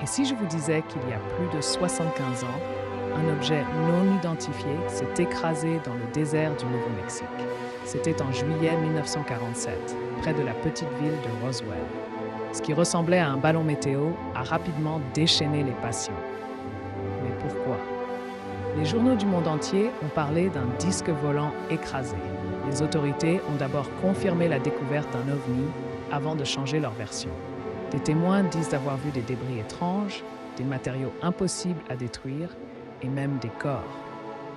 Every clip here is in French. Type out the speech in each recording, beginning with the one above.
Et si je vous disais qu'il y a plus de 75 ans, un objet non identifié s'est écrasé dans le désert du Nouveau-Mexique. C'était en juillet 1947, près de la petite ville de Roswell. Ce qui ressemblait à un ballon météo a rapidement déchaîné les passions. Mais pourquoi? Les journaux du monde entier ont parlé d'un disque volant écrasé. Les autorités ont d'abord confirmé la découverte d'un ovni avant de changer leur version. Des témoins disent avoir vu des débris étranges, des matériaux impossibles à détruire et même des corps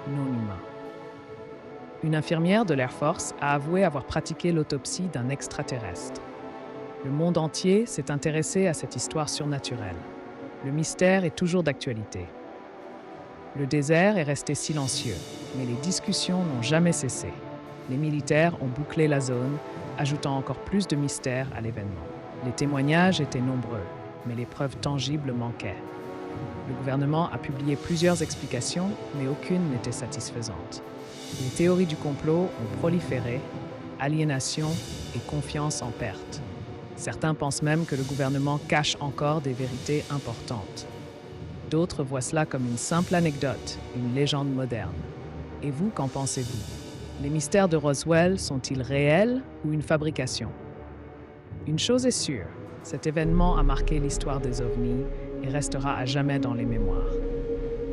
non humains. Une infirmière de l'Air Force a avoué avoir pratiqué l'autopsie d'un extraterrestre. Le monde entier s'est intéressé à cette histoire surnaturelle. Le mystère est toujours d'actualité. Le désert est resté silencieux, mais les discussions n'ont jamais cessé. Les militaires ont bouclé la zone, ajoutant encore plus de mystère à l'événement. Les témoignages étaient nombreux, mais les preuves tangibles manquaient. Le gouvernement a publié plusieurs explications, mais aucune n'était satisfaisante. Les théories du complot ont proliféré, aliénation et confiance en perte. Certains pensent même que le gouvernement cache encore des vérités importantes. D'autres voient cela comme une simple anecdote, une légende moderne. Et vous, qu'en pensez-vous? Les mystères de Roswell sont-ils réels ou une fabrication? Une chose est sûre, cet événement a marqué l'histoire des ovnis et restera à jamais dans les mémoires.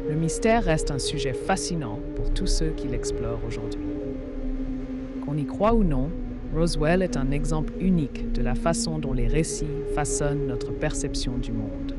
Le mystère reste un sujet fascinant pour tous ceux qui l'explorent aujourd'hui. Qu'on y croit ou non, Roswell est un exemple unique de la façon dont les récits façonnent notre perception du monde.